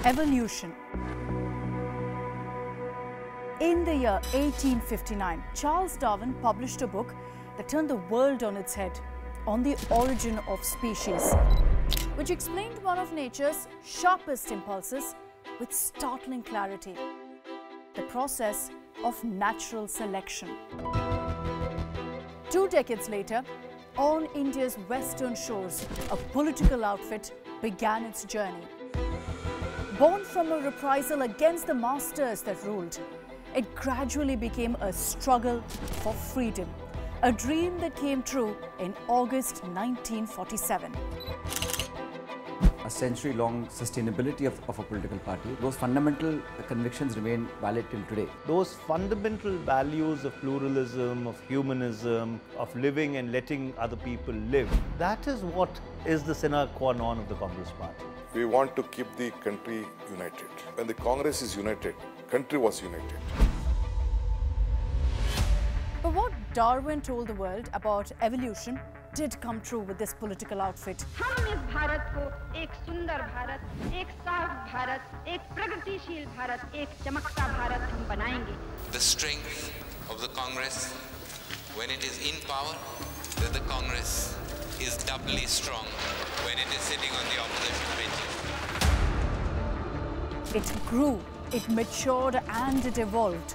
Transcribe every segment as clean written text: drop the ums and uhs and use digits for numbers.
Evolution. In the year 1859, Charles Darwin published a book that turned the world on its head, On the Origin of Species, which explained one of nature's sharpest impulses with startling clarity: the process of natural selection. 2 decades later, on India's western shores, a political outfit began its journey. Born from a reprisal against the masters that ruled, it gradually became a struggle for freedom, a dream that came true in August 1947. A century-long sustainability of a political party, those fundamental convictions remain valid till today. Those fundamental values of pluralism, of humanism, of living and letting other people live, that is what is the sine qua non of the Congress party. We want to keep the country united. When the Congress is united, country was united. But what Darwin told the world about evolution did come true with this political outfit. हम इस भारत को एक सुंदर भारत, एक साफ भारत, एक प्रगतिशील भारत, एक चमकता भारत हम बनाएंगे. The strength of the Congress, when it is in power, that the Congress is doubly strong when it is sitting on the opposition benches. It grew, it matured and it evolved.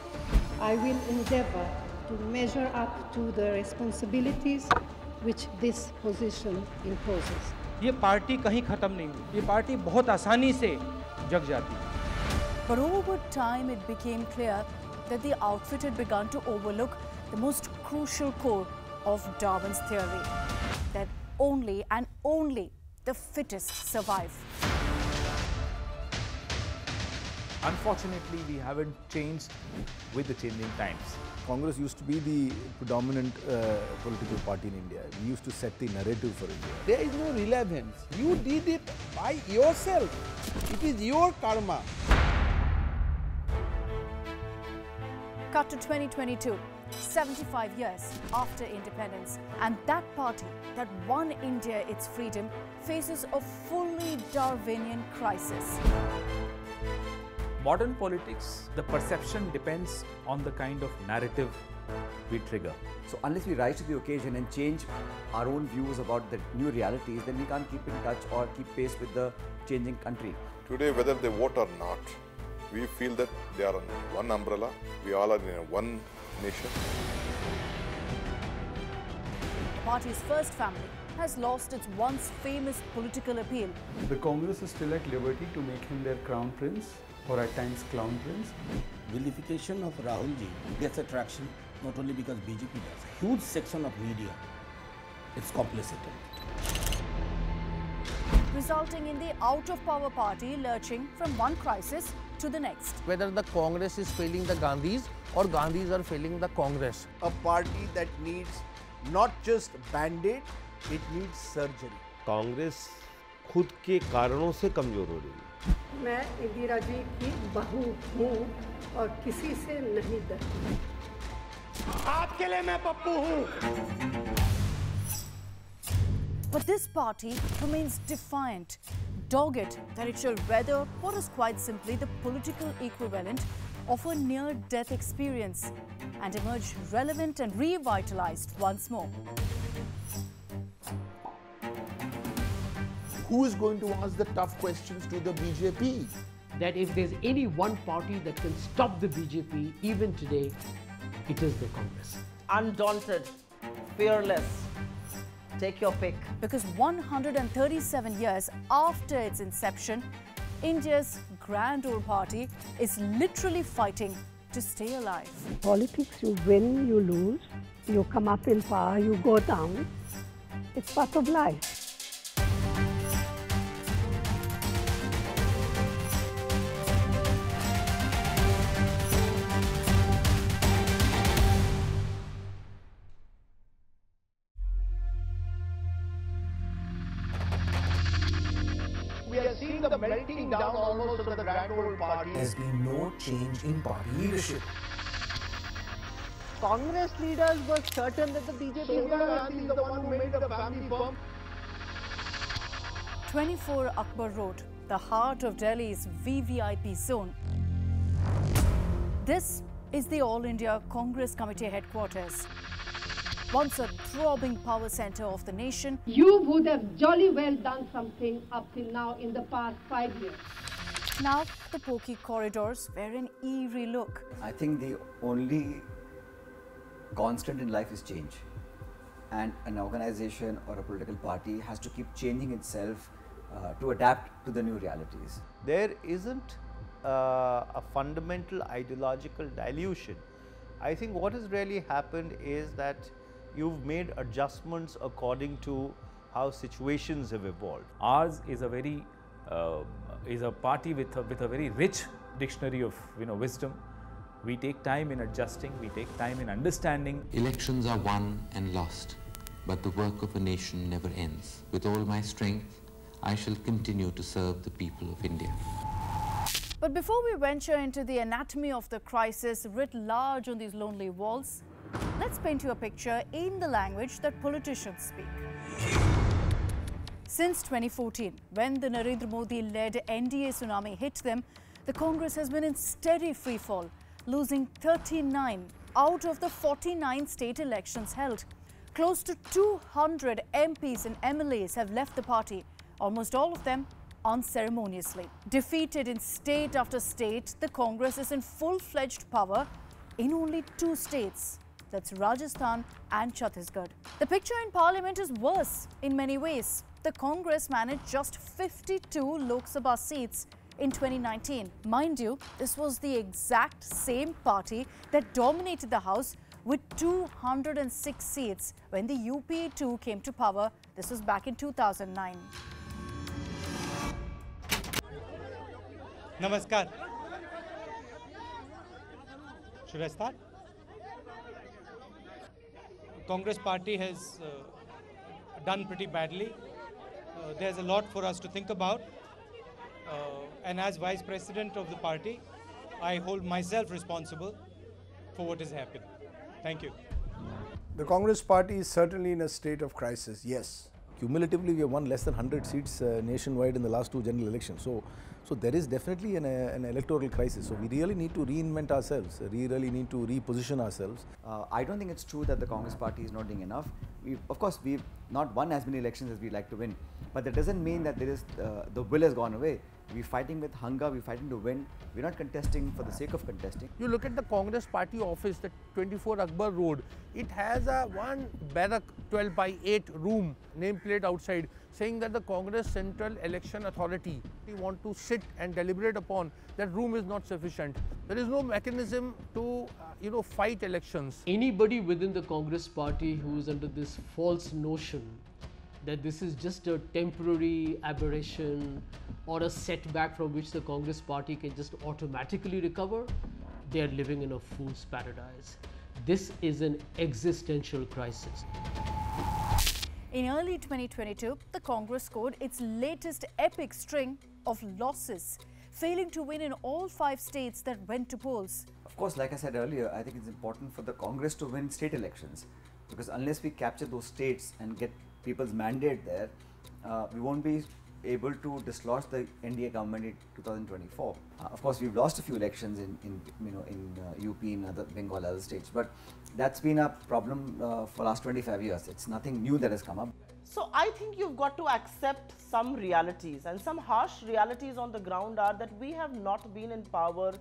I will endeavor to measure up to the responsibilities which this position imposes. ये party कहीं खत्म नहीं हुई, ये party बहुत आसानी से जग जाती है. But over time it became clear that the outfit had begun to overlook the most crucial core of Darwin's theory, that only and only the fittest survive. Unfortunately, we haven't changed with the changing times. Congress used to be the predominant political party in India. We used to set the narrative for India. There is no relevance. You did it by yourself. It is your karma. Cut to 2022, 75 years after independence, and that party that won India its freedom faces a fully Darwinian crisis. Modern politics, the perception depends on the kind of narrative we trigger. So unless we rise to the occasion and change our own views about the new realities, then we can't keep in touch or keep pace with the changing country. Today, whether they vote or not, we feel that they are under one umbrella. We all are in one nation. The party's first family has lost its once famous political appeal. The Congress is still at liberty to make him their crown prince, or at times clown prince. Vilification of Rahul Ji gets attraction not only because BJP does. A huge section of media is complicit. Resulting in the out-of-power party lurching from one crisis to the next. Whether the Congress is failing the Gandhis or Gandhis are failing the Congress. A party that needs not just band-aid, it needs surgery. Congress खुद के कारणों से कमजोर हो रही है. मैं इंदिरा जी की बहू हूँ और किसी से नहीं डरती. आपके लिए मैं पप्पू हूँ. But this party remains defiant, dogged that it shall weather what is quite simply the political equivalent of a near-death experience and emerge relevant and revitalized once more. Who is going to ask the tough questions to the BJP? That if there's any one party that can stop the BJP even today, it is the Congress. Undaunted, fearless, take your pick. Because 137 years after its inception, India's grand old party is literally fighting to stay alive. Politics, you win, you lose, you come up in power, you go down. It's part of life. We have seen the melting down almost of the grand old party. There has been no change in party leadership. Congress leaders were certain that the BJP Sonia Gandhi is the one who made the family firm. 24 Akbar Road, the heart of Delhi's VVIP zone. This is the All India Congress Committee headquarters. Once a throbbing power centre of the nation, You would have jolly well done something up till now in the past 5 years. now the pokey corridors wear an eerie look. I think the only constant in life is change. And an organization or a political party has to keep changing itself to adapt to the new realities. There isn't a fundamental ideological dilution. I think what has really happened is that you've made adjustments according to how situations have evolved. Ours is a very is a party with a very rich dictionary of wisdom. We take time in adjusting. We take time in understanding. Elections are won and lost, but the work of a nation never ends. With all my strength, I shall continue to serve the people of India. But before we venture into the anatomy of the crisis writ large on these lonely walls, let's paint you a picture in the language that politicians speak. Since 2014, when the Narendra Modi-led NDA tsunami hit them, the Congress has been in steady freefall, losing 39 out of the 49 state elections held. Close to 200 MPs and MLAs have left the party, almost all of them unceremoniously. Defeated in state after state, the Congress is in full-fledged power in only 2 states. That's Rajasthan and Chhattisgarh. The picture in Parliament is worse in many ways. The Congress managed just 52 Lok Sabha seats in 2019. Mind you, this was the exact same party that dominated the House with 206 seats when the UPA 2 came to power. This was back in 2009. Namaskar. Should I start? Congress party has done pretty badly. There's a lot for us to think about. And as Vice President of the party, I hold myself responsible for what has happened. Thank you. The Congress party is certainly in a state of crisis, yes. Cumulatively, we have won less than 100 seats nationwide in the last 2 general elections. So there is definitely an electoral crisis. So we really need to reinvent ourselves. We really need to reposition ourselves. I don't think it's true that the Congress party is not doing enough. Of course, we've not won as many elections as we'd like to win. But that doesn't mean that there is the will has gone away. We're fighting with hunger, we're fighting to win. We're not contesting for the sake of contesting. You look at the Congress party office, the 24 Akbar Road, it has a one barrack 12/8 room nameplate outside saying that the Congress Central Election Authority we want to sit and deliberate upon. That room is not sufficient. There is no mechanism to fight elections. Anybody within the Congress party who is under this false notion that this is just a temporary aberration or a setback from which the Congress party can just automatically recover, they are living in a fool's paradise. This is an existential crisis. In early 2022, the Congress scored its latest epic string of losses, failing to win in all 5 states that went to polls. Of course, like I said earlier, I think it's important for the Congress to win state elections, because unless we capture those states and get people's mandate there, we won't be able to dislodge the NDA government in 2024. Of course, we've lost a few elections in UP, in other Bengal, other states, but that's been a problem for the last 25 years. It's nothing new that has come up. So I think you've got to accept some realities, and some harsh realities on the ground are that we have not been in power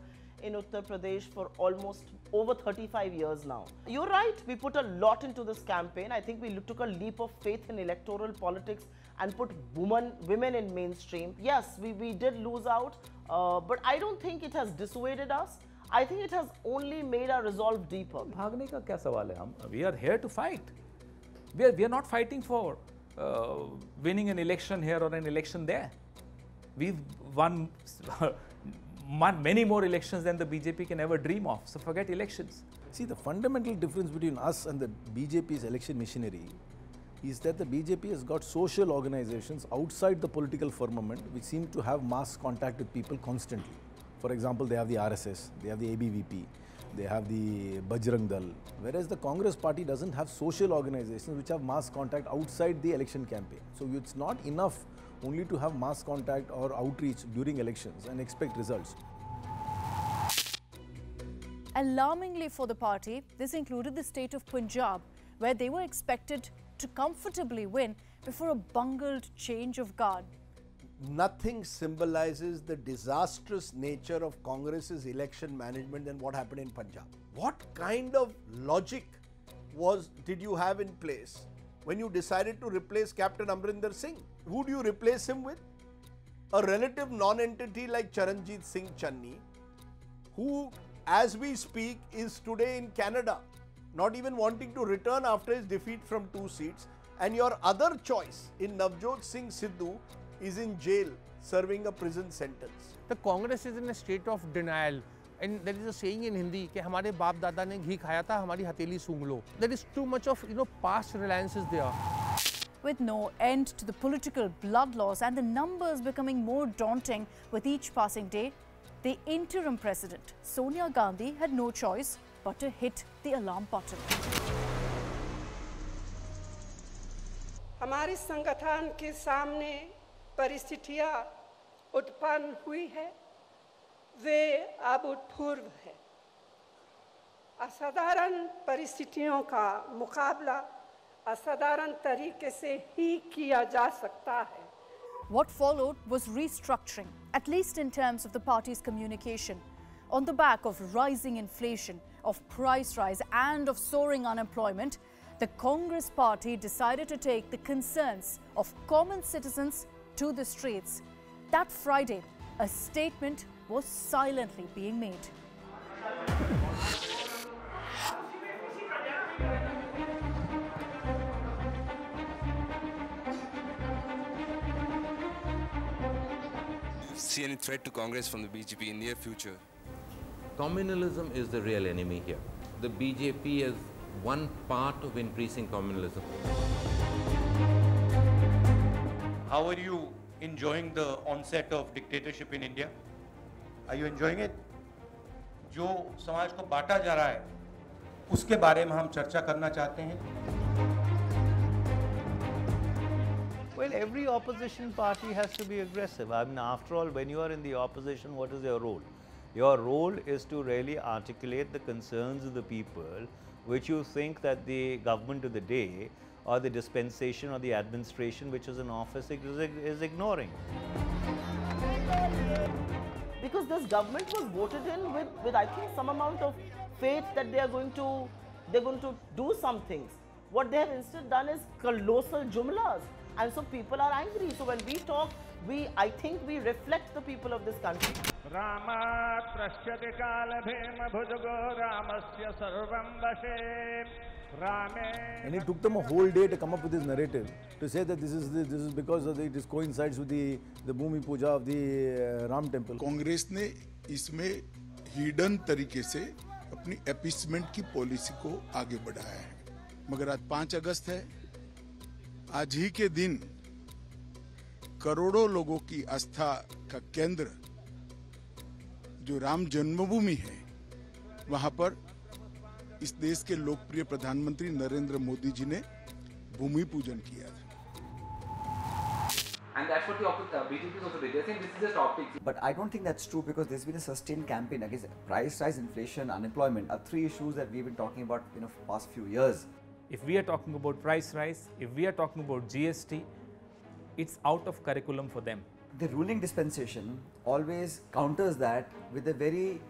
in Uttar Pradesh for almost over 35 years now. You're right, we put a lot into this campaign. I think we took a leap of faith in electoral politics and put women in mainstream. Yes, we did lose out, but I don't think it has dissuaded us. I think it has only made our resolve deeper. भागने का क्या सवाल है? We are here to fight. We are not fighting for winning an election here or an election there. We've won many more elections than the BJP can ever dream of. So forget elections. See, the fundamental difference between us and the BJP's election machinery is that the BJP has got social organizations outside the political firmament which seem to have mass contact with people constantly. For example, they have the RSS, they have the ABVP, they have the Bajrang Dal, whereas the Congress party doesn't have social organizations which have mass contact outside the election campaign. So it's not enough only to have mass contact or outreach during elections and expect results. Alarmingly for the party, this included the state of Punjab, where they were expected to comfortably win before a bungled change of guard. Nothing symbolizes the disastrous nature of Congress's election management than what happened in Punjab. What kind of logic did you have in place when you decided to replace Captain Amrinder Singh? Who do you replace him with? A relative non-entity like Charanjit Singh Channi, who, as we speak, is today in Canada, not even wanting to return after his defeat from 2 seats. And your other choice in Navjot Singh Sidhu is in jail, serving a prison sentence. The Congress is in a state of denial. And there is a saying in Hindi कि हमारे बाप दादा ने घी खाया था, हमारी हथेली सूंघ लो. There is too much of past reliances there. With no end to the political blood loss and the numbers becoming more daunting with each passing day, the interim president, Sonia Gandhi, had no choice but to hit the alarm button. हमारे संगठन के सामने परिस्थितियां उत्पन्न हुई है, वे अभूतपूर्व है। असाधारण परिस्थितियों का मुकाबला असाधारण तरीके से ही किया जा सकता है। What followed was restructuring, at least in terms of the party's communication. On the back of rising inflation, of price rise and of soaring unemployment, the Congress party decided to take the concerns of common citizens to the streets. That Friday, a statement was silently being made. See any threat to Congress from the BJP in near future? Communalism is the real enemy here. The BJP is one part of increasing communalism. How are you enjoying the onset of dictatorship in India? Are you enjoying it? जो समाज को बांटा जा रहा है, उसके बारे में हम चर्चा करना चाहते हैं. Well, every opposition party has to be aggressive. I mean, after all, when you are in the opposition, what is your role? Your role is to really articulate the concerns of the people, which you think that the government of the day or the dispensation or the administration which is in office is ignoring. Because this government was voted in with I think some amount of faith that they're going to do some things. What they have instead done is colossal jumlas, and so people are angry. So when we talk, I think we reflect the people of this country. And it took them a whole day to come up with this narrative, to say that this is because of it coincides with the Bhumi Puja of the Ram temple. Congress ने इसमें hidden तरीके से अपनी appeasement की policy को आगे बढ़ाया है, मगर आज 5 अगस्त है। आज ही के दिन करोड़ों लोगों की आस्था का केंद्र जो राम जन्मभूमि है, वहां पर इस देश के लोकप्रिय प्रधानमंत्री नरेंद्र मोदी जी ने भूमि पूजन किया था। And that's what the BJP is also doing. They're saying this is just optics. But I don't think that's true, because there's been a sustained campaign against price rise, inflation, unemployment are 3 issues that we've been talking about for the past few years. If we are talking about price rise, if we are talking about GST, it's out of curriculum for them. The ruling dispensation always counters that with a very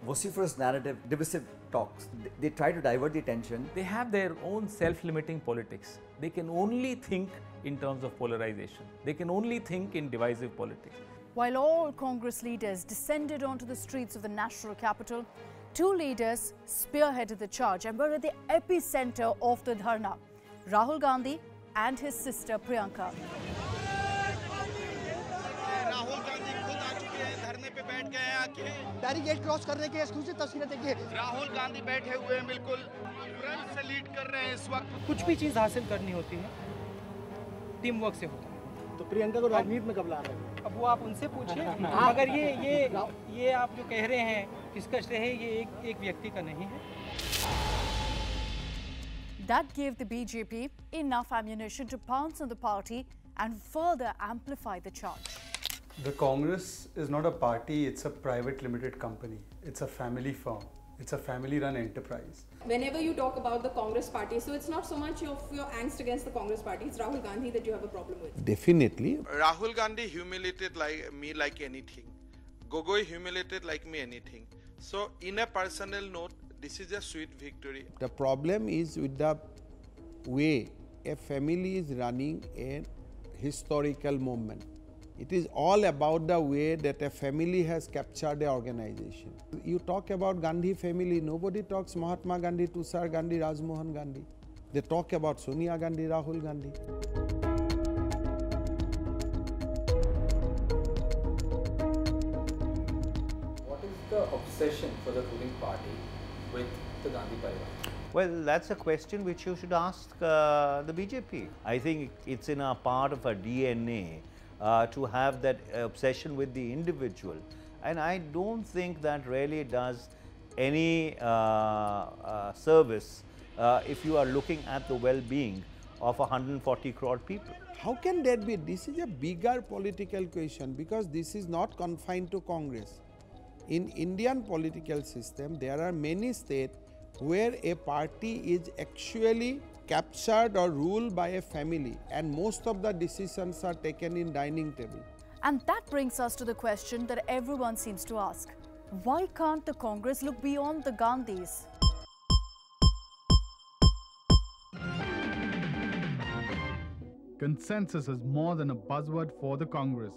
vociferous narrative, divisive talks. They try to divert the attention. They have their own self-limiting politics. They can only think in terms of polarization. They can only think in divisive politics. While all Congress leaders descended onto the streets of the national capital, 2 leaders spearheaded the charge and were at the epicenter of the dharna: Rahul Gandhi and his sister Priyanka. Rahul Gandhi खुद आ चुके हैं, धरने पे बैठ गए हैं आके। Barricade cross करने के एक्सक्लूसिव तस्वीरें देखिए। राहुल गांधी बैठे हुए हैं, बिल्कुल फ्रंट से लीड कर रहे हैं इस वक्त। कुछ भी चीज़ हासिल करनी होती है, टीम वर्क से होता है। तो प्रियंका को राजनीति में कब ला रहे हैं? अब वो आप उनसे पूछिए, मगर ये आप जो कह रहे हैं, इसका श्रेय ये एक व्यक्ति का नहीं है। That gave the BJP enough ammunition to pounce on the party and further amplify the charge. The Congress is not a party, it's a private limited company. It's a family firm. It's a family-run enterprise. Whenever you talk about the Congress party, so it's not so much of your angst against the Congress party, it's Rahul Gandhi that you have a problem with. Definitely. Rahul Gandhi humiliated me like anything. Gogoi humiliated like me anything. So in a personal note, this is a sweet victory. The problem is with the way a family is running a historical movement. It is all about the way that a family has captured the organization. You talk about Gandhi family, nobody talks Mahatma Gandhi, Tushar Gandhi, Rajmohan Gandhi. They talk about Sonia Gandhi, Rahul Gandhi. What is the obsession for the ruling party with the Gandhi Parivar? Well, that's a question which you should ask the BJP. I think it's in a part of our DNA to have that obsession with the individual, and I don't think that really does any service if you are looking at the well-being of 140 crore people. How can that be? This is a bigger political question because this is not confined to Congress. In Indian political system, there are many states where a party is actually captured or ruled by a family, and most of the decisions are taken in dining table. And that brings us to the question that everyone seems to ask. Why can't the Congress look beyond the Gandhis? Consensus is more than a buzzword for the Congress.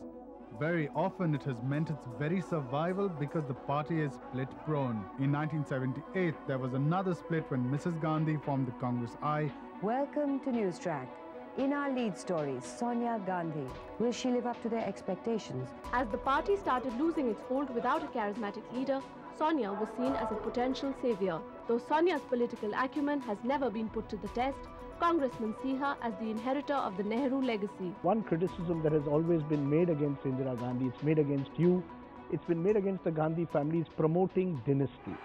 Very often it has meant its very survival because the party is split prone. In 1978, there was another split when Mrs. Gandhi formed the Congress I. Welcome to News Track. In our lead story, Sonia Gandhi. Will she live up to their expectations? As the party started losing its hold without a charismatic leader, Sonia was seen as a potential savior. Though Sonia's political acumen has never been put to the test, Congressmen see her as the inheritor of the Nehru legacy. One criticism that has always been made against Indira Gandhi, it's made against you, it's been made against the Gandhi family, is promoting dynasty.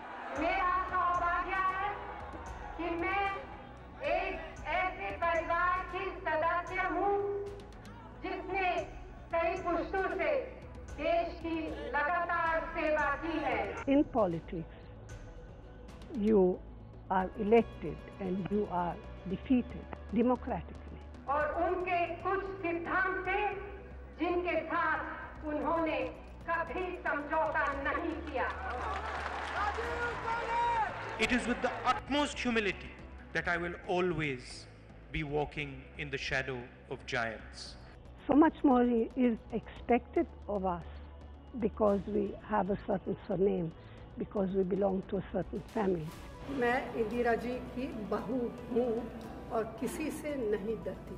In politics, you are elected and you are defeated democratically. और उनके कुछ सिद्धांत थे जिनके साथ उन्होंने कभी समझौता नहीं किया. It is with the utmost humility that I will always be walking in the shadow of giants. So much more is expected of us because we have a certain surname, because we belong to a certain family. मैं इंदिरा जी की बहू हूँ और किसी से नहीं डरती.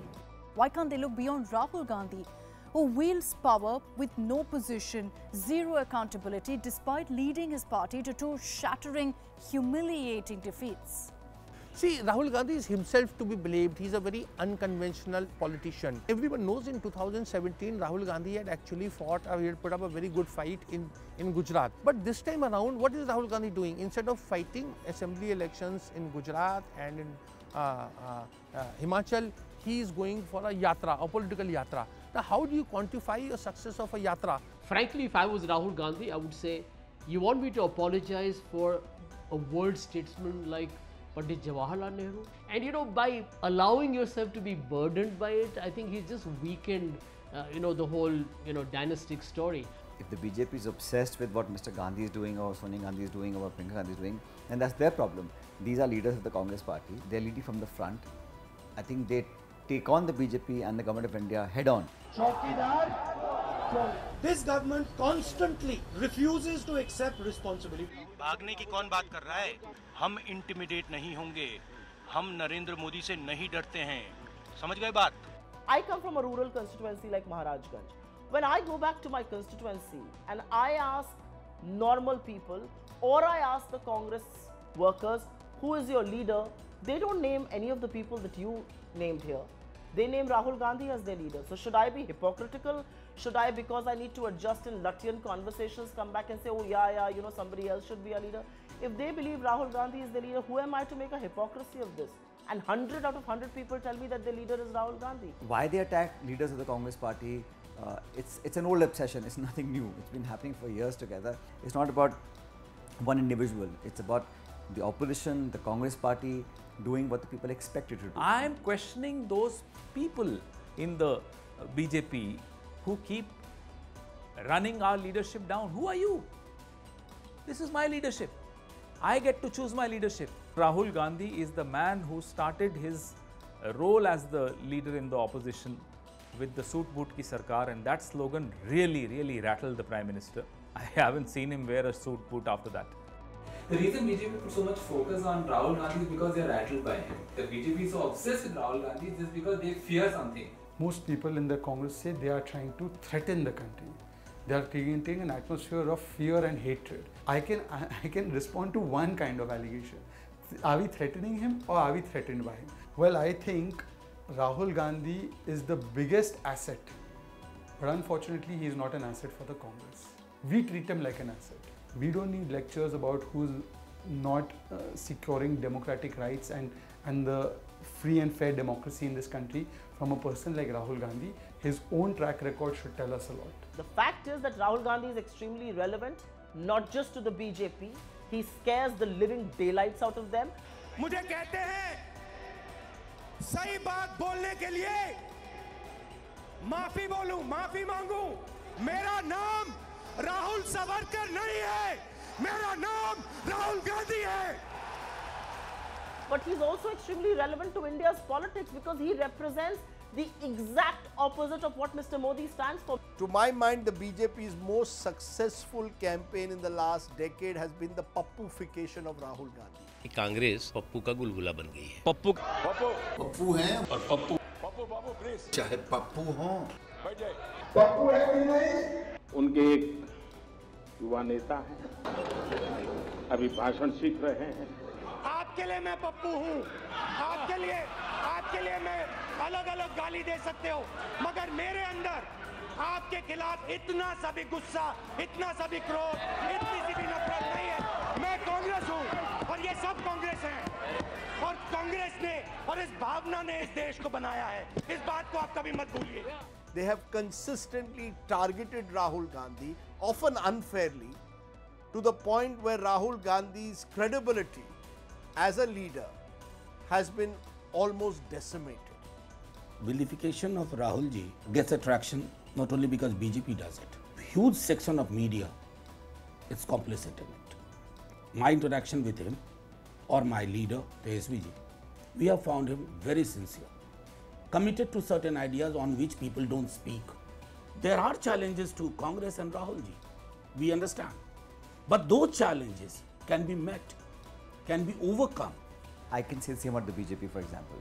Why can't they look beyond Rahul Gandhi, who wields power with no position, zero accountability, despite leading his party to two shattering, humiliating defeats? See, Rahul Gandhi is himself to be believed. He's a very unconventional politician. Everyone knows in 2017, Rahul Gandhi had actually fought, he had put up a very good fight in Gujarat. But this time around, what is Rahul Gandhi doing? Instead of fighting assembly elections in Gujarat and in Himachal, he is going for a yatra, a political yatra. Now, how do you quantify the success of a yatra? Frankly, if I was Rahul Gandhi, I would say, you want me to apologize for a world statesman like Pandit Jawaharlal Nehru? And you know, by allowing yourself to be burdened by it, I think he's just weakened, the whole, dynastic story. If the BJP is obsessed with what Mr. Gandhi is doing or Sonia Gandhi is doing or what Priyanka Gandhi is doing, then that's their problem. These are leaders of the Congress party. They're leading from the front. I think they take on the BJP and the government of India head on. This government constantly refuses to accept responsibility. भागने की कौन बात कर रहा है? हम intimidate नहीं होंगे. हम नरेंद्र मोदी से नहीं डरते हैं. समझ गए बात? I come from a rural constituency like Maharajganj. When I go back to my constituency and I ask normal people or I ask the Congress workers, who is your leader, they don't name any of the people that you named here. They name Rahul Gandhi as their leader. So should I be hypocritical? Should I, because I need to adjust in Latvian conversations, come back and say, oh yeah, somebody else should be a leader? If they believe Rahul Gandhi is the leader, who am I to make a hypocrisy of this? and 100 out of 100 people tell me that their leader is Rahul Gandhi. Why they attack leaders of the Congress party, it's an old obsession, it's nothing new. It's been happening for years together. It's not about one individual, it's about the opposition, the Congress party doing what the people expect it to do. I am questioning those people in the BJP who keep running our leadership down. Who are you? This is my leadership. I get to choose my leadership. Rahul Gandhi is the man who started his role as the leader in the opposition with the Soot Boot Ki Sarkar, and that slogan really rattled the Prime Minister. I haven't seen him wear a suit boot after that. The reason BJP put so much focus on Rahul Gandhi is because they are rattled by him. The BJP is so obsessed with Rahul Gandhi is just because they fear something. Most people in the Congress say they are trying to threaten the country. They are creating an atmosphere of fear and hatred. I can respond to one kind of allegation. Are we threatening him or are we threatened by him? Well, I think Rahul Gandhi is the biggest asset, but unfortunately he is not an asset for the Congress. We treat him like an asset. We don't need lectures about who's not securing democratic rights and the free and fair democracy in this country from a person like Rahul Gandhi. His own track record should tell us a lot. The fact is that Rahul Gandhi is extremely relevant, not just to the BJP. He scares the living daylights out of them. मुझे कहते हैं सही बात बोलने के लिए माफी बोलूं, माफी मांगूं. मेरा नाम राहुल सावरकर नहीं है, मेरा नाम राहुल गांधी है. But he's also extremely relevant to India's politics because he represents the exact opposite of what Mr. Modi stands for. To my mind, the BJP's most successful campaign in the last decade has been the pappufication of Rahul Gandhi. Congress Pappu का गुलगुला बन गई है. पप्पू हैं और Pappu please चाहे पप्पू हों पप्पू है कि नहीं? उनके एक युवा नेता हैं, अभी भाषण सीख रहे हैं. आपके लिए मैं पप्पू हूँ, आपके लिए मैं अलग अलग गाली दे सकते हो, मगर मेरे अंदर आपके खिलाफ इतना सा भी गुस्सा, इतना सा भी क्रोध, इतनी सी भी नफरत नहीं है. मैं कांग्रेस हूँ और ये सब कांग्रेस हैं और कांग्रेस ने और इस भावना ने इस देश को बनाया है. इस बात को आप कभी मत भूलिए. They have consistently targeted Rahul Gandhi, often unfairly, to the point where Rahul Gandhi's credibility as a leader has been almost decimated. Vilification of Rahul ji gets attraction not only because BJP does it. Huge section of media is complicit in it. My interaction with him or my leader, TSV ji, we have found him very sincere, committed to certain ideas on which people don't speak. There are challenges to Congress and Rahul ji. We understand. But those challenges can be met, can be overcome. I can say the same about the BJP, for example.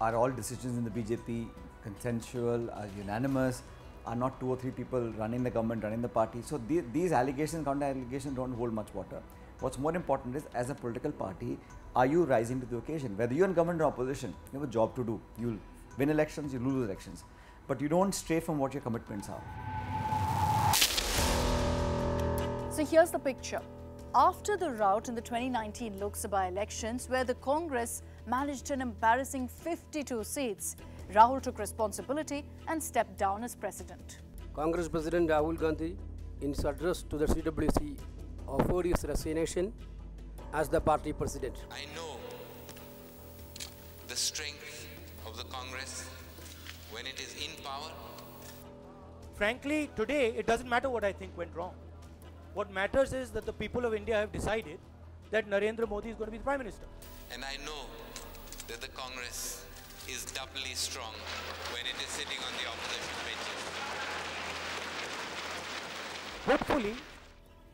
Are all decisions in the BJP consensual, are unanimous? Are not 2 or 3 people running the government, running the party? So these allegations, counter allegations don't hold much water. What's more important is, as a political party, are you rising to the occasion? Whether you're in government or opposition, you have a job to do. You'll win elections, you lose elections. But you don't stray from what your commitments are. So here's the picture. After the rout in the 2019 Lok Sabha elections, where the Congress managed an embarrassing 52 seats, Rahul took responsibility and stepped down as president. Congress President Rahul Gandhi, in his address to the CWC, offered his resignation as the party president. I know the strength of the Congress when it is in power. Frankly, today it doesn't matter what I think went wrong. What matters is that the people of India have decided that Narendra Modi is going to be the Prime Minister. And I know that the Congress is doubly strong when it is sitting on the opposition benches. Hopefully,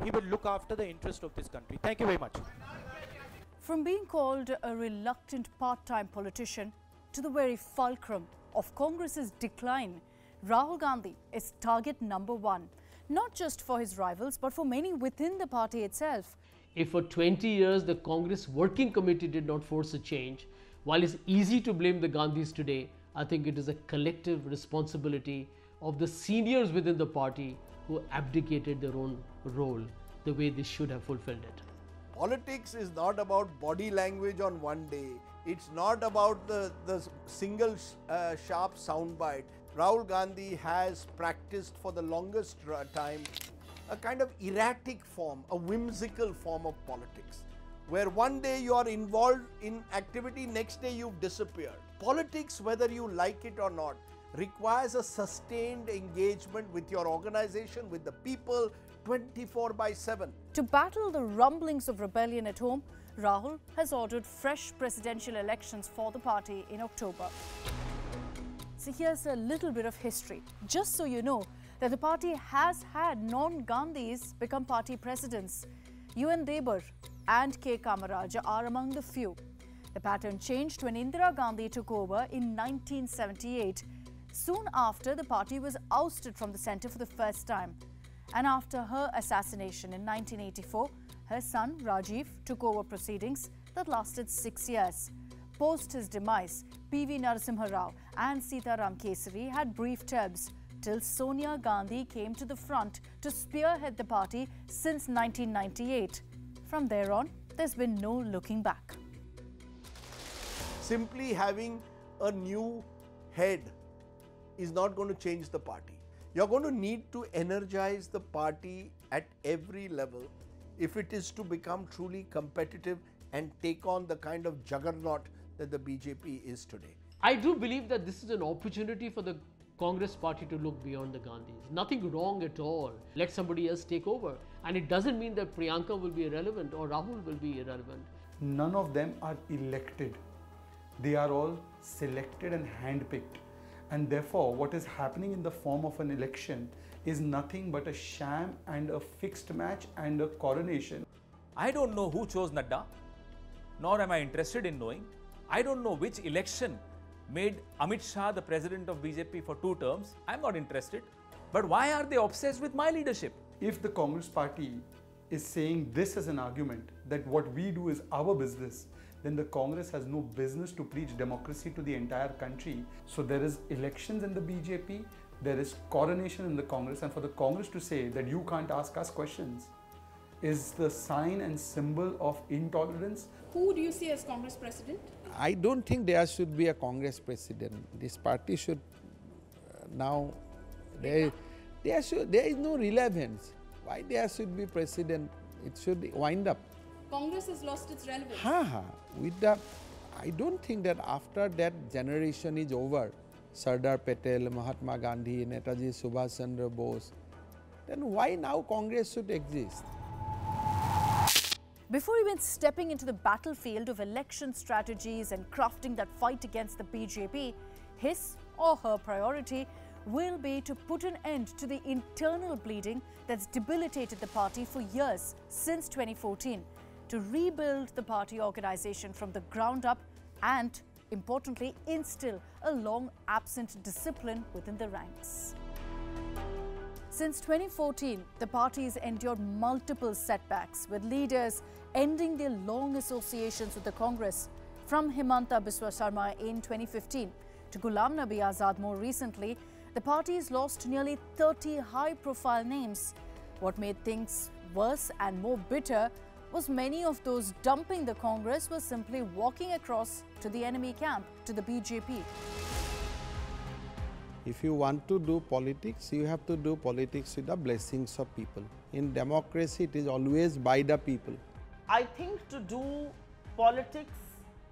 he will look after the interest of this country. Thank you very much. From being called a reluctant part-time politician to the very fulcrum of Congress's decline, Rahul Gandhi is target number 1, not just for his rivals, but for many within the party itself. If for 20 years the Congress Working Committee did not force a change, while it's easy to blame the Gandhis today, I think it is a collective responsibility of the seniors within the party who abdicated their own role the way they should have fulfilled it. Politics is not about body language on one day. It's not about the single sharp soundbite. Rahul Gandhi has practiced for the longest time a kind of erratic form, a whimsical form of politics, where one day you are involved in activity, next day you've disappeared. Politics, whether you like it or not, requires a sustained engagement with your organization, with the people, 24/7. To battle the rumblings of rebellion at home, Rahul has ordered fresh presidential elections for the party in October. So here's a little bit of history, just so you know that the party has had non-Gandhis become party presidents. UN Debar and K. Kamaraj are among the few. The pattern changed when Indira Gandhi took over in 1978. Soon after, the party was ousted from the centre for the first time. And after her assassination in 1984, her son Rajiv took over proceedings that lasted 6 years. Post his demise, P.V. Narasimha Rao and Sitaram Kesari had brief terms till Sonia Gandhi came to the front to spearhead the party since 1998. From there on, there's been no looking back. Simply having a new head is not going to change the party. You're going to need to energize the party at every level if it is to become truly competitive and take on the kind of juggernaut that the BJP is today. I do believe that this is an opportunity for the Congress party to look beyond the Gandhis. Nothing wrong at all. Let somebody else take over. And it doesn't mean that Priyanka will be irrelevant or Rahul will be irrelevant. None of them are elected. They are all selected and handpicked. And therefore, what is happening in the form of an election is nothing but a sham and a fixed match and a coronation. I don't know who chose Nadda, nor am I interested in knowing. I don't know which election made Amit Shah the president of BJP for 2 terms. I'm not interested. But why are they obsessed with my leadership? If the Congress party is saying this as an argument, that what we do is our business, then the Congress has no business to preach democracy to the entire country. So there is elections in the BJP, there is coronation in the Congress, and for the Congress to say that you can't ask us questions is the sign and symbol of intolerance. Who do you see as Congress president? I don't think there should be a Congress president. This party should now, there is no relevance. Why there should be president? It should wind up. Congress has lost its relevance. I don't think that after that generation is over, Sardar Patel, Mahatma Gandhi, Netaji Subhash Chandra Bose, then why now Congress should exist? Before even stepping into the battlefield of election strategies and crafting that fight against the BJP, his or her priority will be to put an end to the internal bleeding that's debilitated the party for years since 2014, to rebuild the party organization from the ground up and, importantly, instill a long-absent discipline within the ranks. Since 2014, the party has endured multiple setbacks, with leaders ending their long associations with the Congress, from Himanta Biswa Sarma in 2015 to Ghulam Nabi Azad more recently. The party has lost nearly 30 high-profile names. What made things worse and more bitter was many of those dumping the Congress were simply walking across to the enemy camp, to the BJP. If you want to do politics, you have to do politics with the blessings of people. In democracy, it is always by the people. I think to do politics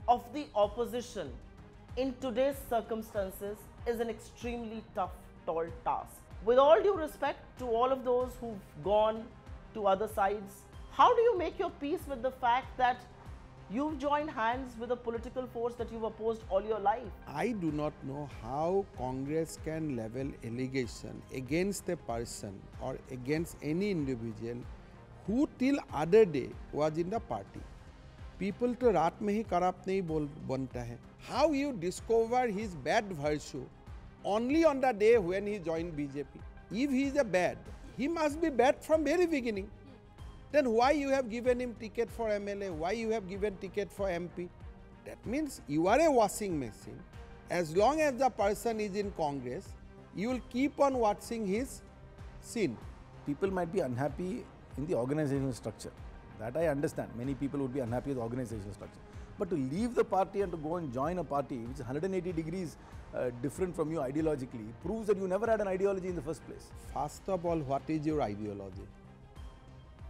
of the opposition in today's circumstances is an extremely tough, tall task. With all due respect to all of those who've gone to other sides, how do you make your peace with the fact that you've joined hands with a political force that you've opposed all your life? I do not know how Congress can level allegation against a person or against any individual who till other day was in the party. People to raat mein hi corrupt nahi banta hai. How you discover his bad virtue only on the day when he joined BJP. If he is a bad, he must be bad from very beginning. Then why you have given him ticket for MLA? Why you have given ticket for MP? That means you are a washing machine. As long as the person is in Congress, you will keep on watching his sin. People might be unhappy in the organizational structure, That I understand. Many people would be unhappy with organizational structure. But to leave the party and to go and join a party which is 180 degrees different from you ideologically proves that you never had an ideology in the first place. First of all, what is your ideology?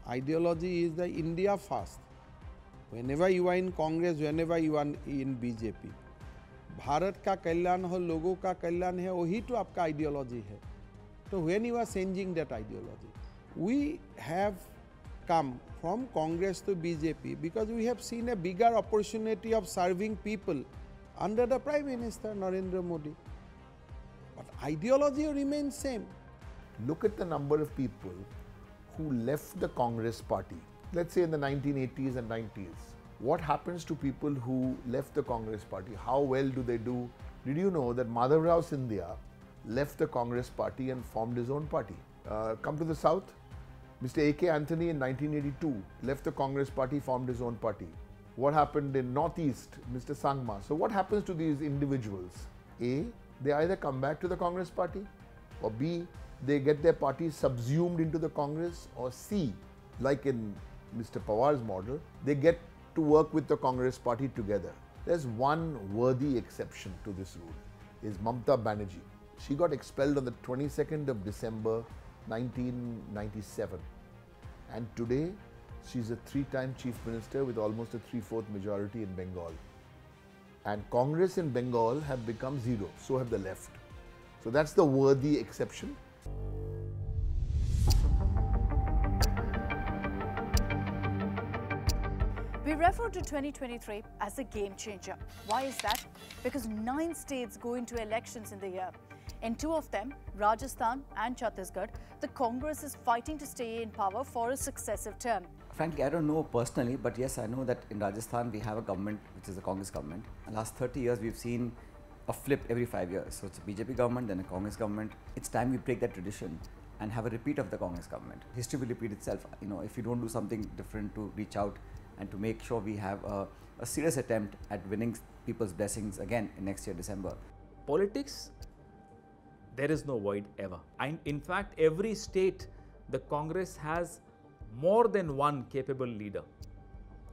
Ideology is the India first. Whenever you are in Congress, whenever you are in BJP, Bharat का कल्याण हो, लोगों का कल्याण है, वही तो आपका ideology है. So when you are changing that ideology, we have come from Congress to BJP because we have seen a bigger opportunity of serving people under the Prime Minister Narendra Modi. But ideology remains same. Look at the number of people who left the Congress party, let's say in the 1980s and 90s. What happens to people who left the Congress party? How well do they do? Did you know that Madhavrao Scindia left the Congress party and formed his own party? Come to the south. Mr. A.K. Anthony in 1982 left the Congress party, formed his own party. What happened in Northeast? Mr. Sangma. So what happens to these individuals? A, they either come back to the Congress party, or B, they get their party subsumed into the Congress, or C, like in Mr. Pawar's model, they get to work with the Congress party together. There's one worthy exception to this rule, is Mamta Banerjee. She got expelled on the 22nd of December 1997, and today she's a 3-time chief minister with almost a 3/4 majority in Bengal. And Congress in Bengal have become zero, so have the left. So that's the worthy exception. We refer to 2023 as a game changer. Why is that? Because 9 states go into elections in the year. In 2 of them, Rajasthan and Chhattisgarh, the Congress is fighting to stay in power for a successive term. Frankly, I don't know personally, but yes, I know that in Rajasthan we have a government which is a Congress government. In the last 30 years, we've seen a flip every 5 years. So it's a BJP government, then a Congress government. It's time we break that tradition and have a repeat of the Congress government. History will repeat itself. You know, if you don't do something different to reach out and to make sure we have a serious attempt at winning people's blessings again in next year, December. Politics, there is no void ever. And in fact, every state, the Congress has more than one capable leader.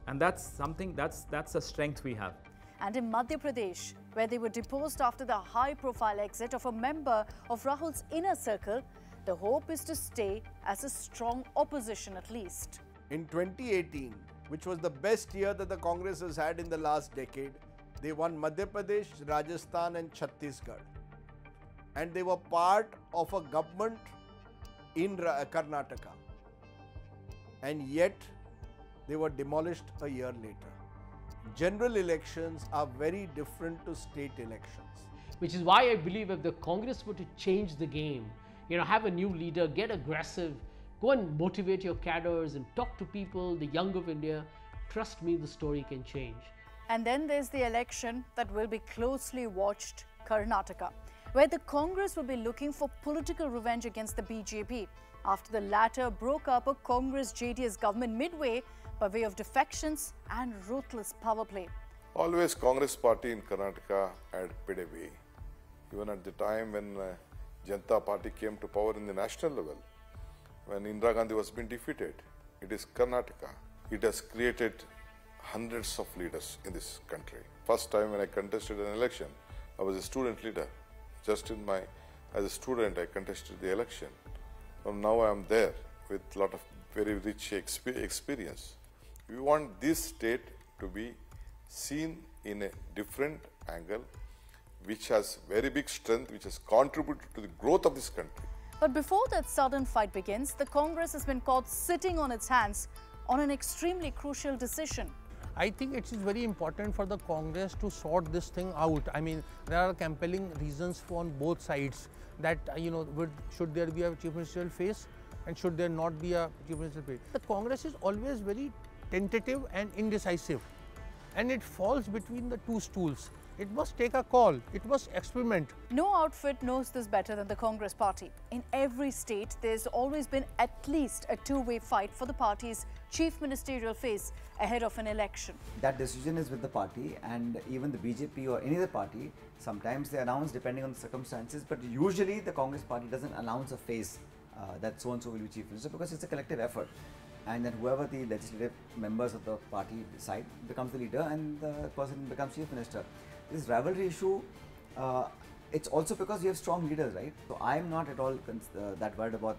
And that's something, that's a strength we have. And in Madhya Pradesh, where they were deposed after the high-profile exit of a member of Rahul's inner circle, the hope is to stay as a strong opposition at least. In 2018, which was the best year that the Congress has had in the last decade, they won Madhya Pradesh, Rajasthan and Chhattisgarh. And they were part of a government in Karnataka. And yet, they were demolished a year later. General elections are very different to state elections. Which is why I believe if the Congress were to change the game, have a new leader, get aggressive, go and motivate your cadres and talk to people, the young of India, trust me, the story can change. And then there's the election that will be closely watched, Karnataka, where the Congress will be looking for political revenge against the BJP after the latter broke up a Congress-JDS government midway by way of defections and ruthless power play. Always Congress party in Karnataka had paid a way. Even at the time when Janata Party came to power in the national level, when Indira Gandhi was being defeated, it is Karnataka. It has created hundreds of leaders in this country. First time when I contested an election, I was a student leader. Just as a student, I contested the election. And now I am there with a lot of very rich experience. We want this state to be seen in a different angle, which has very big strength, which has contributed to the growth of this country. But before that sudden fight begins, the Congress has been caught sitting on its hands on an extremely crucial decision. I think it is very important for the Congress to sort this thing out. I mean, there are compelling reasons on both sides that, should there be a chief ministerial face and should there not be a chief ministerial face. The Congress is always very tentative and indecisive, and it falls between the two stools. It must take a call. It must experiment. No outfit knows this better than the Congress party. In every state, there's always been at least a two-way fight for the party's chief ministerial face ahead of an election. That decision is with the party, and even the BJP or any other party, sometimes they announce depending on the circumstances, but usually the Congress party doesn't announce a face that so-and-so will be chief minister because it's a collective effort. and then whoever the legislative members of the party decide becomes the leader, and the person becomes chief minister. This rivalry issue, it's also because you have strong leaders, right? So I'm not at all that worried about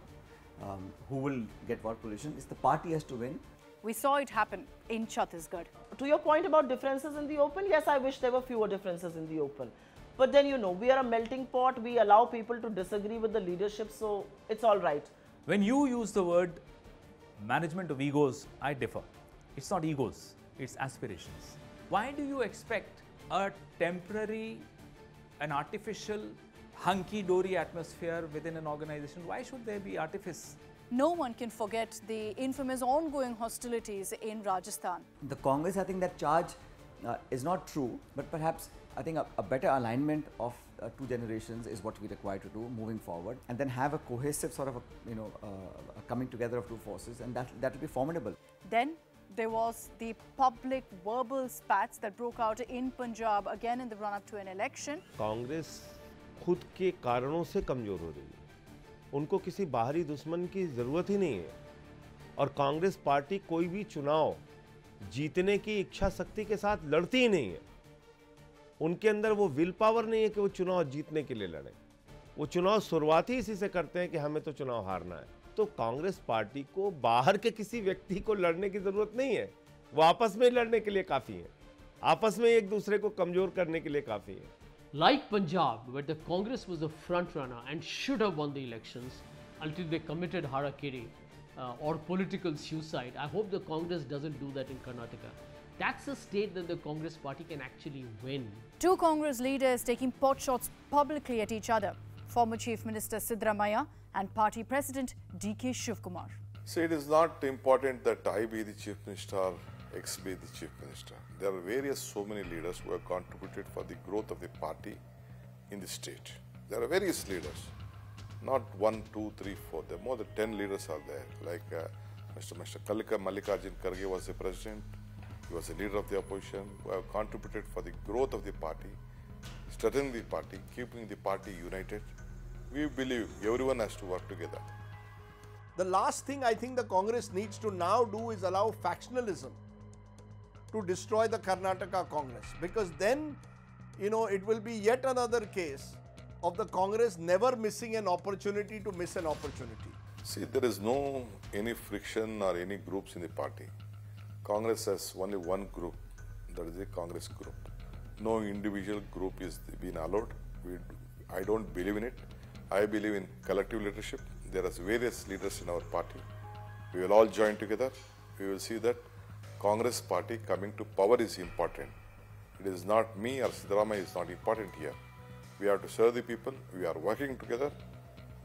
who will get what position. It's the party has to win. We saw it happen in Chhattisgarh. To your point about differences in the open, yes, I wish there were fewer differences in the open. But then, you know, we are a melting pot. We allow people to disagree with the leadership, so it's all right. When you use the word management of egos, I differ. It's not egos, it's aspirations. Why do you expect a temporary, an artificial, hunky-dory atmosphere within an organization? Why should there be artifice? No one can forget the infamous ongoing hostilities in Rajasthan. The Congress, I think that charge is not true, but perhaps I think a better alignment of two generations is what we require to do moving forward, and then have a cohesive sort of a coming together of two forces, and that will be formidable. Then there was the public verbal spats that broke out in Punjab again in the run-up to an election. Congress खुद के कारणों से कमजोर हो रही है, उनको किसी बाहरी दुश्मन की जरूरत ही नहीं है, और कांग्रेस पार्टी कोई भी चुनाव जीतने की इच्छा शक्ति के साथ लड़ती ही नहीं है। उनके अंदर वो विल पावर नहीं है कि वो चुनाव जीतने के लिए लड़े। वो चुनाव शुरुआत ही इसी से करते हैं कि हमें तो चुनाव हारना है। तो कांग्रेस पार्टी को बाहर के किसी व्यक्ति को लड़ने की जरूरत नहीं है, वो आपस में लड़ने के लिए काफी है, आपस में एक दूसरे को कमजोर करने के लिए काफी है। Like Punjab, where the Congress was the front runner and should have won the elections until they committed harakiri or political suicide, I hope the Congress doesn't do that in Karnataka. That's a state that the Congress party can actually win. Two Congress leaders taking potshots publicly at each other. Former Chief Minister Siddaramaiah and Party President D.K. Shivkumar. See, it is not important that I be the Chief Minister or X be the Chief Minister. There are so many leaders who have contributed for the growth of the party in the state. There are various leaders, not 1, 2, 3, 4. There are more than 10 leaders are there. Like Mr. Kalika Mallikarjun Kharge was the president. He was a leader of the opposition who have contributed for the growth of the party, strengthening the party, keeping the party united. We believe everyone has to work together. The last thing I think the Congress needs to now do is allow factionalism to destroy the Karnataka Congress, because then, you know, it will be yet another case of the Congress never missing an opportunity to miss an opportunity. See, there is no any friction or any groups in the party. Congress has only one group, that is the Congress group. No individual group is being allowed. I don't believe in it. I believe in collective leadership. There are various leaders in our party. We will all join together. We will see that Congress party coming to power is important. It is not me or Siddaramaiah is not important here. We have to serve the people. We are working together.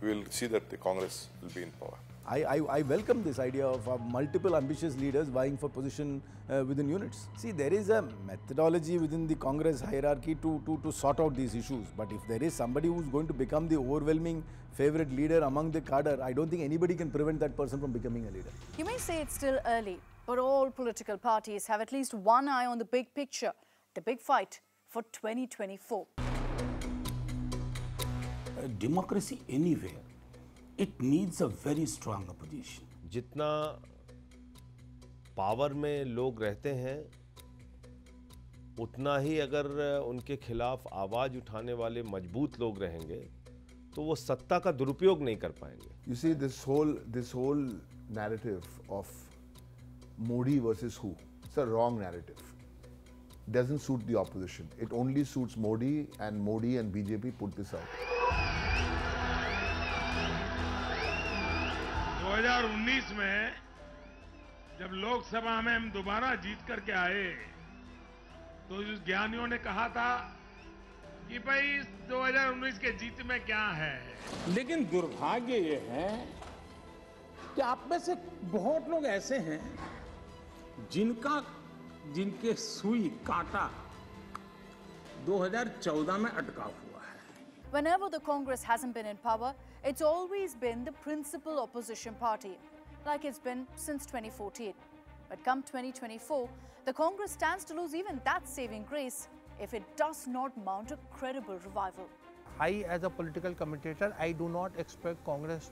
We will see that the Congress will be in power. I welcome this idea of multiple ambitious leaders vying for position within units. See, there is a methodology within the Congress hierarchy to sort out these issues. But if there is somebody who's going to become the overwhelming favorite leader among the cadre, I don't think anybody can prevent that person from becoming a leader. You may say it's still early, but all political parties have at least one eye on the big picture, the big fight for 2024. Democracy anywhere, it needs a very strong opposition. जितना power में लोग रहते हैं, उतना ही अगर उनके खिलाफ आवाज उठाने वाले मजबूत लोग रहेंगे, तो वो सत्ता का दुरुपयोग नहीं कर पाएंगे. You see, this whole narrative of Modi versus who, it's a wrong narrative. It doesn't suit the opposition. It only suits Modi and BJP put this out. 2019 में जब लोकसभा में हम दोबारा जीत करके आए, तो ज्ञानियों ने कहा था कि भाई 2019 के जीत में क्या है. लेकिन दुर्भाग्य ये है कि आप में से बहुत लोग ऐसे हैं जिनके सुई कांटा 2014 में अटका हुआ है. Whenever the Congress hasn't been in power, it's always been the principal opposition party, like it's been since 2014. But come 2024, the Congress stands to lose even that saving grace if it does not mount a credible revival. I, as a political commentator, I do not expect Congress,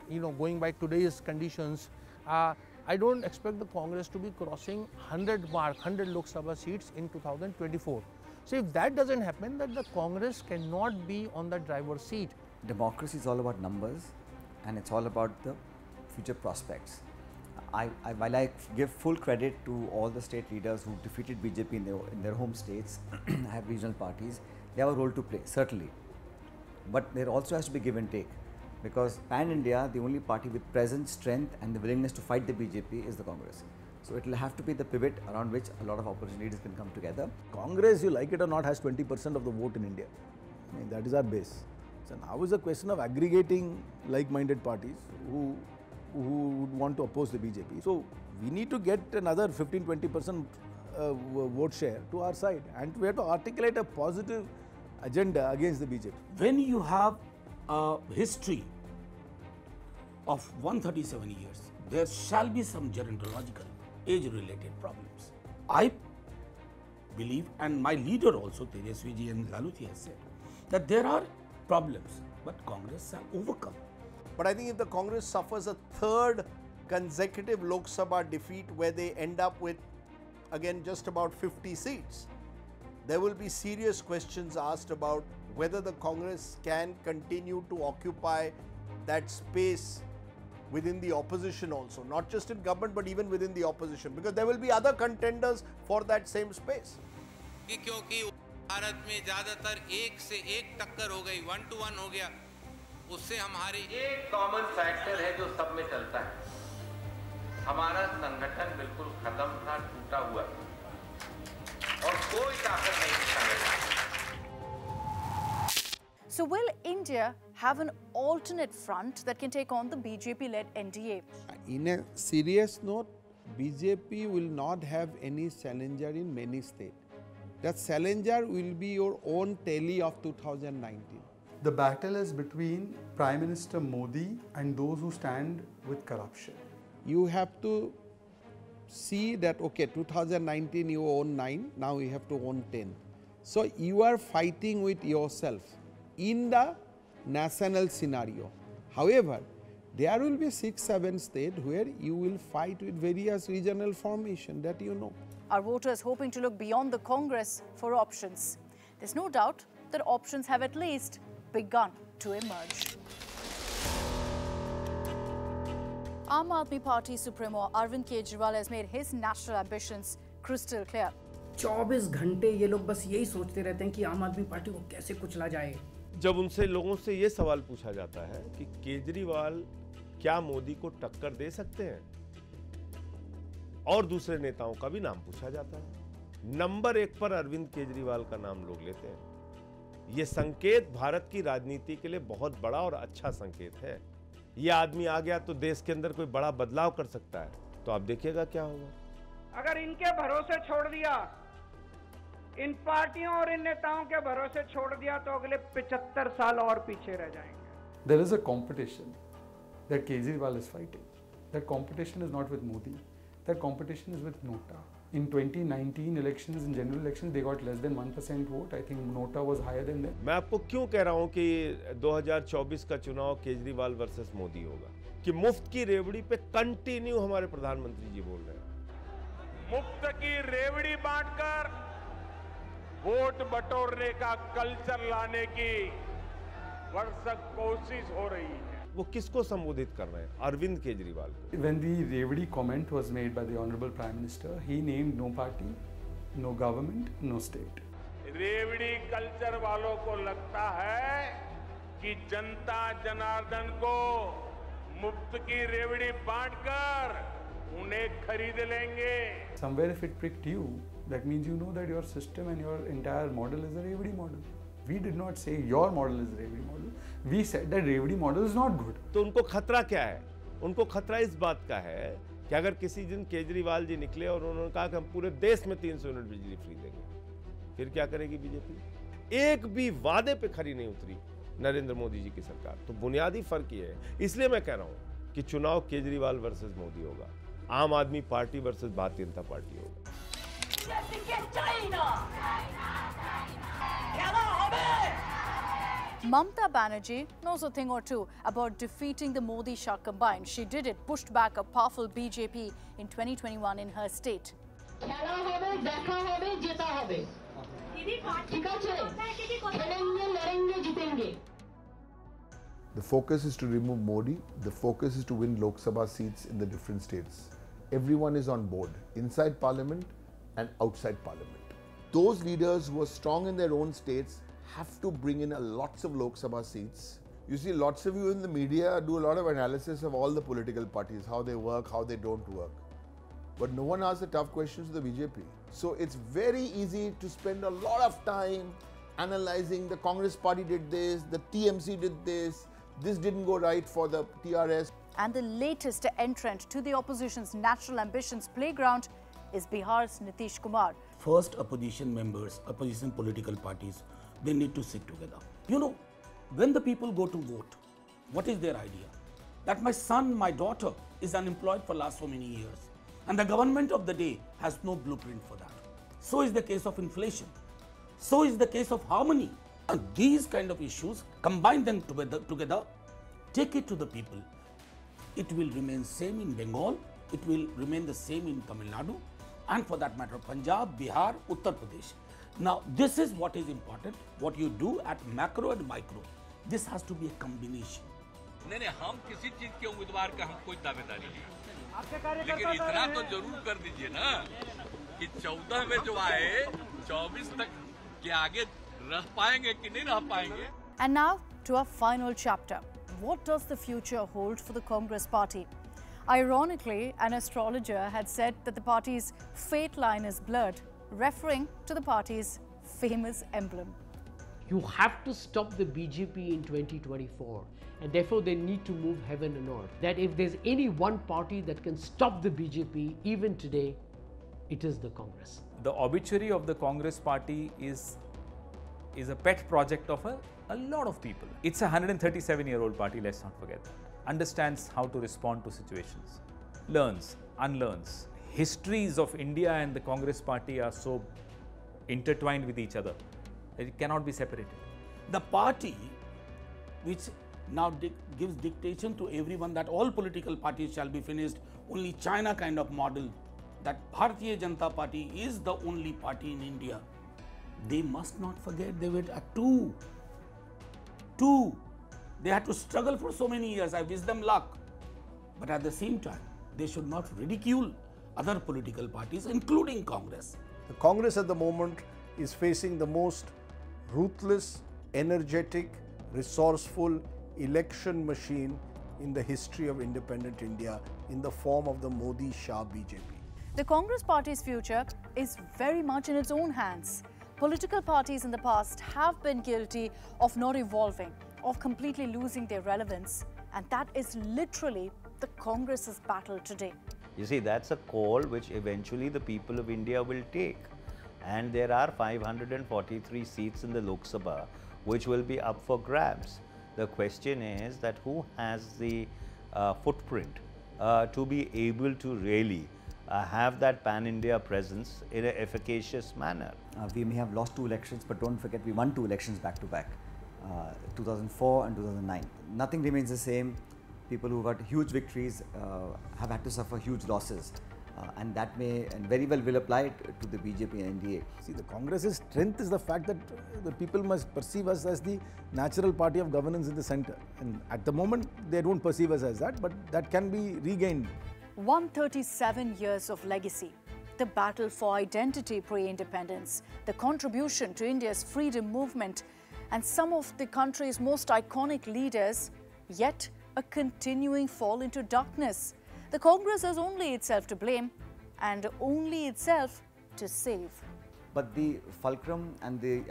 going by today's conditions, I don't expect the Congress to be crossing 100 mark, 100 Lok Sabha seats in 2024. So if that doesn't happen, then the Congress cannot be on the driver's seat. Democracy is all about numbers, and it's all about the future prospects. While I give full credit to all the state leaders who defeated BJP in their home states, have regional parties, they have a role to play, certainly. But there also has to be give and take, because pan-India, the only party with presence, strength and the willingness to fight the BJP is the Congress. So it will have to be the pivot around which a lot of opposition leaders can come together. Congress, you like it or not, has 20% of the vote in India. I mean, that is our base. So now is a question of aggregating like-minded parties who would want to oppose the BJP. So we need to get another 15-20% vote share to our side, and we have to articulate a positive agenda against the BJP. When you have a history of 137 years, there shall be some gerontological, age-related problems. I believe, and my leader also, Tejaswiji and Laluji has said, that there are problems, but Congress shall overcome. But I think if the Congress suffers a third consecutive Lok Sabha defeat where they end up with, again, just about 50 seats, there will be serious questions asked about whether the Congress can continue to occupy that space within the opposition also, not just in government but even within the opposition, because there will be other contenders for that same space. क्योंकि भारत में ज्यादातर एक से एक टक्कर हो गई, 1-to-1 हो गया, उससे हमारी एक कॉमन फैक्टर है जो सब में चलता है, हमारा संगठन बिल्कुल खत्म था, टूटा हुआ और कोई ताकत नहीं थी संगठन। So will India have an alternate front that can take on the BJP-led NDA? In a serious note, BJP will not have any challenger in many states. That challenger will be your own tally of 2019. The battle is between Prime Minister Modi and those who stand with corruption. You have to see that, okay, 2019 you own 9, now you have to own 10. So you are fighting with yourself in the national scenario. However, there will be 6-7 states where you will fight with various regional formation that you know. Are voters hoping to look beyond the Congress for options? There's no doubt that options have at least begun to emerge. Aam Aadmi Party Supremo Arvind Kejriwal has made his national ambitions crystal clear. 24 घंटे ये लोग बस यही सोचते रहते हैं कि आम आदमी पार्टी को कैसे कुचला जाए। जब उनसे लोगों से ये सवाल पूछा जाता है कि केजरीवाल क्या मोदी को टक्कर दे सकते हैं, और दूसरे नेताओं का भी नाम पूछा जाता है, नंबर 1 पर अरविंद केजरीवाल का नाम लोग लेते हैं। ये संकेत भारत की राजनीति के लिए बहुत बड़ा और अच्छा संकेत है। ये आदमी आ गया तो देश के अंदर कोई बड़ा बदलाव कर सकता है, तो आप देखिएगा क्या होगा। अगर इनके भरोसे छोड़ दिया, इन पार्टियों और इन नेताओं के भरोसे छोड़ दिया, तो अगले 75 साल और पीछे रह जाएंगे। There is a competition that Kejriwal is fighting. That competition is not with Modi. That competition is with Nota. In 2019 elections, in general elections, they got less than 1% vote. I think Nota was higher than them. मैं आपको क्यों कह रहा हूं कि 2024 का चुनाव Kejriwal versus Modi होगा, कि मुफ्त की रेवड़ी पे कंटिन्यू हमारे प्रधानमंत्री जी बोल रहे हैं। मुफ्त की रेवड़ी बांटकर वोट बटोरने का कल्चर लाने की भरसक कोशिश हो रही है। वो किसको संबोधित कर रहे हैं? अरविंद केजरीवाल को। When the Revdi comment was made by the Honorable Prime Minister, he named no party, no government, no state. रेवड़ी कल्चर वालों को लगता है कि जनता जनार्दन को मुफ्त की रेवड़ी बांटकर उन्हें खरीद लेंगे। Somewhere if it pricked you, that means you know that your system and your entire model is a Revdi model. We did not say your model is a Revdi model. We said that Revdi model is not good. तो उनको खतरा क्या है? उनको खतरा इस बात का है कि अगर किसी दिन केजरीवाल जी निकले और उन्होंने कहा कि हम पूरे देश में 300 यूनिट बिजली फ्री देंगे, फिर क्या करेगी बीजेपी? एक भी वादे पे खरी नहीं उतरी नरेंद्र मोदी जी की सरकार। तो बुनियादी फर्क ये है, इसलिए मैं कह रहा हूं कि चुनाव केजरीवाल वर्सेस मोदी होगा, आम आदमी party versus Bharatiya Janata party होगा। Mamta Banerjee knows a thing or two about defeating the Modi-Shah combined. She did it, pushed back a powerful BJP in 2021 in her state. The focus is to remove Modi. The focus is to win Lok Sabha seats in the different states. Everyone is on board, inside Parliament and outside Parliament. Those leaders who are strong in their own states have to bring in lots of Lok Sabha seats. You see, lots of you in the media do a lot of analysis of all the political parties, how they work, how they don't work. But no one asks the tough questions to the BJP. So it's very easy to spend a lot of time analyzing the Congress party did this, the TMC did this didn't go right for the TRS. And the latest entrant to the opposition's natural ambitions playground is Bihar's Nitish Kumar. First, opposition members, opposition political parties, they need to sit together. You know, when the people go to vote, what is their idea? That my son, my daughter is unemployed for last so many years. And the government of the day has no blueprint for that. So is the case of inflation. So is the case of harmony. And these kind of issues, combine them together, take it to the people. It will remain same in Bengal, it will remain the same in Tamil Nadu, and for that matter, Punjab, Bihar, Uttar Pradesh. Now, this is what is important, what you do at macro and micro. This has to be a combination. नहीं हम किसी चीज के उम्मीदवार का हम कोई दावेदारी नहीं, लेकिन इतना तो जरूर कर दीजिए ना कि 14 में जो आए 24 तक के आगे रह पाएंगे कि नहीं रह पाएंगे. And now to our final chapter. What does the future hold for the Congress party? Ironically, an astrologer had said that the party's fate line is blurred, referring to the party's famous emblem. You have to stop the BJP in 2024, and therefore they need to move heaven and earth. That if there's any one party that can stop the BJP even today, it is the Congress. The obituary of the Congress party is a pet project of a lot of people. It's a 137-year-old party, let's not forget that. Understands how to respond to situations, learns, unlearns. Histories of India and the Congress party are so intertwined with each other that it cannot be separated. The party which now gives dictation to everyone that all political parties shall be finished, only China kind of model, that Bharatiya Janata Party is the only party in India. They must not forget they were at two. They had to struggle for so many years. I wish them luck. But at the same time, they should not ridicule other political parties, including Congress. The Congress at the moment is facing the most ruthless, energetic, resourceful election machine in the history of independent India in the form of the Modi-Shah BJP. The Congress party's future is very much in its own hands. Political parties in the past have been guilty of not evolving, of completely losing their relevance, and that is literally the Congress's battle today. You see, that's a call which eventually the people of India will take. And there are 543 seats in the Lok Sabha which will be up for grabs. The question is that who has the footprint to be able to really have that pan-India presence in an efficacious manner. We may have lost 2 elections, but don't forget we won 2 elections back to back, 2004 and 2009. Nothing remains the same. People who got huge victories have had to suffer huge losses. And that may and very well will apply to the BJP and NDA. See, the Congress's strength is the fact that the people must perceive us as the natural party of governance in the centre. And at the moment, they don't perceive us as that, but that can be regained. 137 years of legacy, the battle for identity pre-independence, the contribution to India's freedom movement, and some of the country's most iconic leaders, yet a continuing fall into darkness. The Congress has only itself to blame and only itself to save. But the fulcrum and the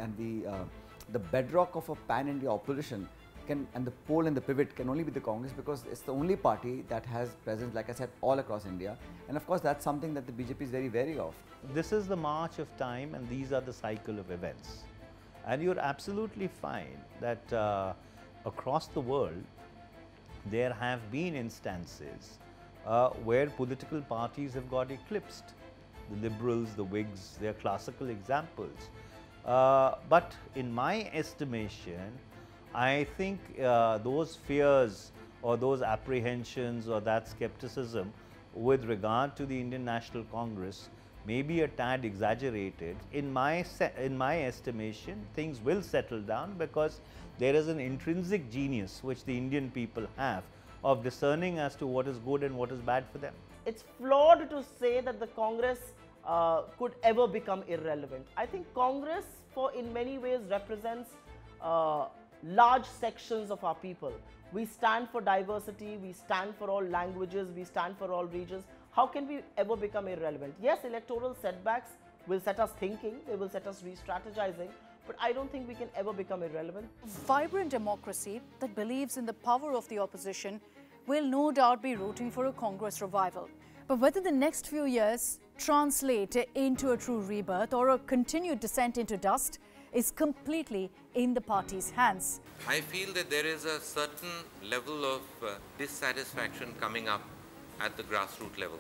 bedrock of a pan-India opposition and the pole and the pivot can only be the Congress, because it's the only party that has presence, like I said, all across India. And of course, that's something that the BJP is very wary of. This is the march of time, and these are the cycle of events. And you're absolutely fine that across the world, there have been instances where political parties have got eclipsed. The Liberals, the Whigs, they are classical examples. But in my estimation, I think those fears or those apprehensions or that skepticism with regard to the Indian National Congress may be a tad exaggerated. In my estimation, things will settle down because there is an intrinsic genius which the Indian people have of discerning as to what is good and what is bad for them. It's flawed to say that the Congress could ever become irrelevant. I think Congress in many ways represents large sections of our people. We stand for diversity, we stand for all languages, we stand for all regions. How can we ever become irrelevant? Yes, electoral setbacks will set us thinking, they will set us re-strategizing, but I don't think we can ever become irrelevant. Vibrant democracy that believes in the power of the opposition will no doubt be rooting for a Congress revival. But whether the next few years translate into a true rebirth or a continued descent into dust is completely in the party's hands. I feel that there is a certain level of dissatisfaction coming up at the grassroots level.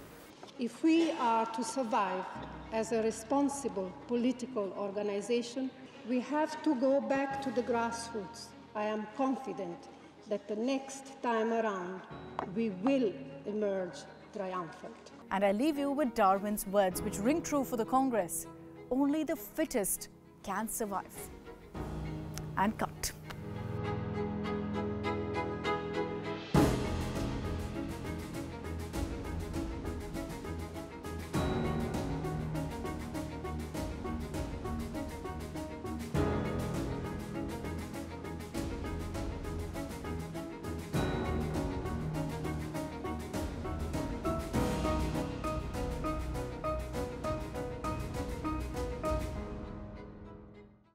If we are to survive as a responsible political organization, we have to go back to the grassroots. I am confident that the next time around we will emerge triumphant. And I leave you with Darwin's words, which ring true for the Congress. Only the fittest can survive. And cut.